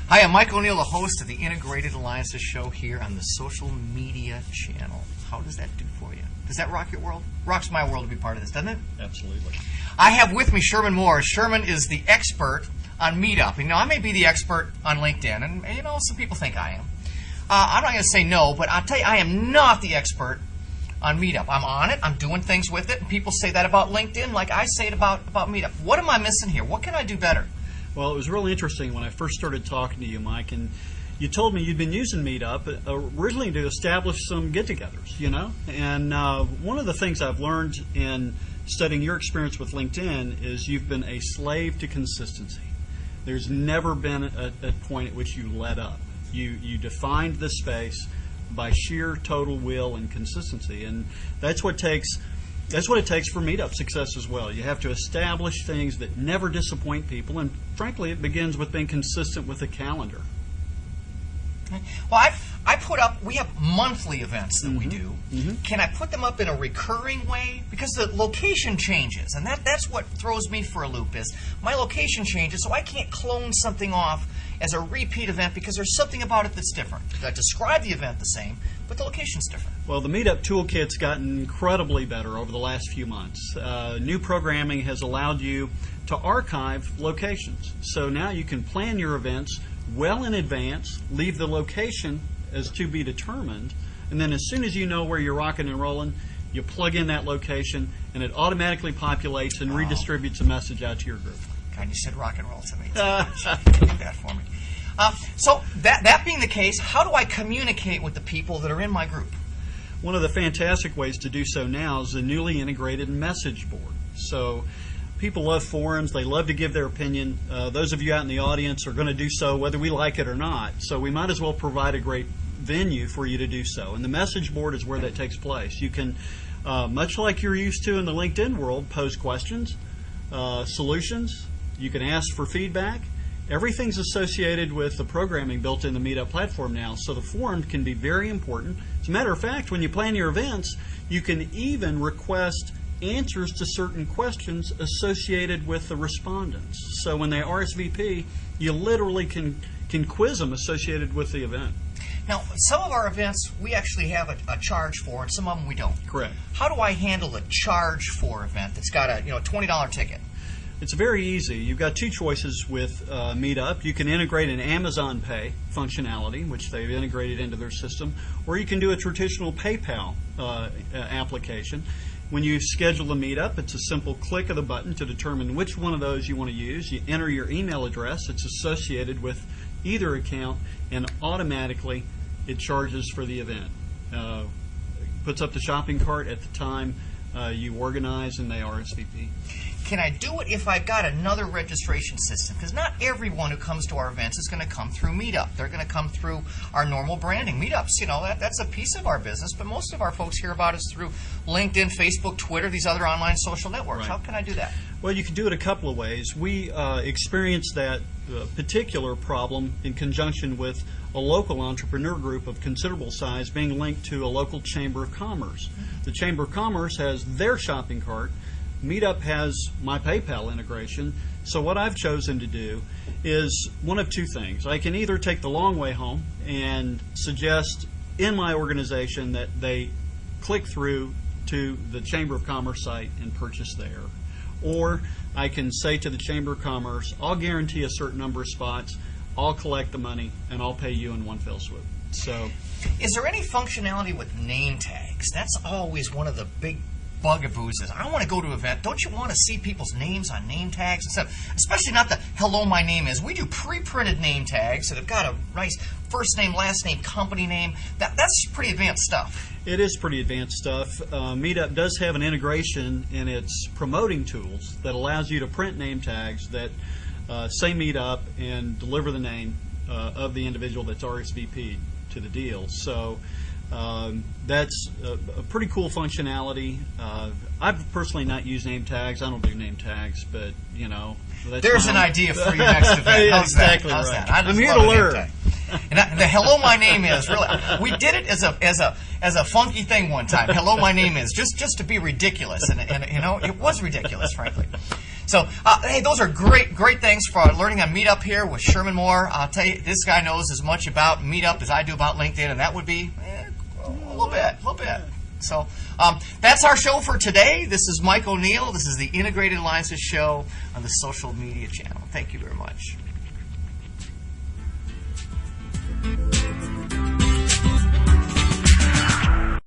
Hi, I'm Mike O'Neill, the host of the Integrated Alliances show here on the Social Media Channel. How does that do for you? Does that rock your world? Rocks my world to be part of this, doesn't it? Absolutely. I have with me Sherman Mohr. Sherman is the expert on Meetup. You know, I may be the expert on LinkedIn, and you know, some people think I am. I'm not going to say no, but I'll tell you, I am not the expert on Meetup. I'm on it. I'm doing things with it, and people say that about LinkedIn like I say it about Meetup. What am I missing here? What can I do better? Well, it was really interesting when I first started talking to you, Mike, and you told me you'd been using Meetup originally to establish some get-togethers, you know? And one of the things I've learned in studying your experience with LinkedIn is you've been a slave to consistency. There's never been a point at which you let up. You defined the space by sheer total will and consistency, and that's what it takes for Meetup success as well. You have to establish things that never disappoint people, and frankly, it begins with being consistent with the calendar. Well, I put up, we have monthly events that we do. Mm-hmm. Can I put them up in a recurring way? Because the location changes, and that's what throws me for a loop is my location changes, so I can't clone something off as a repeat event because there's something about it that's different. I describe the event the same, but the location's different. Well, the Meetup Toolkit's gotten incredibly better over the last few months. New programming has allowed you to archive locations. So now you can plan your events well in advance, leave the location as to be determined, and then as soon as you know where you're rocking and rolling, you plug in that location, and it automatically populates and redistributes a message out to your group. God, you said rock and roll to me. Do that for me. So that being the case, how do I communicate with the people that are in my group? One of the fantastic ways to do so now is the newly integrated message board. So people love forums. They love to give their opinion. Those of you out in the audience are going to do so whether we like it or not. So we might as well provide a great venue for you to do so. And the message board is where that takes place. You can, much like you're used to in the LinkedIn world, pose questions, solutions. You can ask for feedback. Everything's associated with the programming built in the Meetup platform now, so the forum can be very important. As a matter of fact, when you plan your events, you can even request answers to certain questions associated with the respondents. So when they RSVP, you literally can quiz them associated with the event. Now, some of our events we actually have a charge for, and some of them we don't. Correct. How do I handle a charge for event that's got a $20 ticket? It's very easy. You've got two choices with Meetup. You can integrate an Amazon Pay functionality, which they've integrated into their system, or you can do a traditional PayPal application. When you schedule a Meetup, it's a simple click of the button to determine which one of those you want to use. You enter your email address. It's associated with either account, and automatically it charges for the event. Puts up the shopping cart at the time you organize, and they RSVP. Can I do it if I've got another registration system? Because not everyone who comes to our events is going to come through Meetup. They're going to come through our normal branding. Meetups, that's a piece of our business, but most of our folks hear about us through LinkedIn, Facebook, Twitter, these other online social networks. Right. How can I do that? Well, you can do it a couple of ways. We experienced that particular problem in conjunction with a local entrepreneur group of considerable size being linked to a local Chamber of Commerce. The Chamber of Commerce has their shopping cart. Meetup has my PayPal integration. So what I've chosen to do is one of two things. I can either take the long way home and suggest in my organization that they click through to the Chamber of Commerce site and purchase there. Or I can say to the Chamber of Commerce, I'll guarantee a certain number of spots, I'll collect the money, and I'll pay you in one fell swoop. So, is there any functionality with name tags? That's always one of the big bugaboos is I want to go to an event. Don't you want to see people's names on name tags and stuff? Especially not the hello, my name is. We do pre-printed name tags that have got a nice first name, last name, company name. That's pretty advanced stuff. It is pretty advanced stuff. Meetup does have an integration in its promoting tools that allows you to print name tags that say Meetup and deliver the name of the individual that's RSVP'd to the deal. So That's a pretty cool functionality. I've personally not used name tags. I don't do name tags, but that's There's an idea for your next event. How's exactly that? How's right. that? I just I'm here love to a name learn. tag. And the hello, my name is really. We did it as a funky thing one time. Hello, my name is just to be ridiculous, and it was ridiculous, frankly. So hey, those are great things for learning on Meetup here with Sherman Mohr. I'll tell you, this guy knows as much about Meetup as I do about LinkedIn, and that would be a little bit. So that's our show for today. This is Mike O'Neill. This is the Integrated Alliances Show on the Social Media Channel. Thank you very much.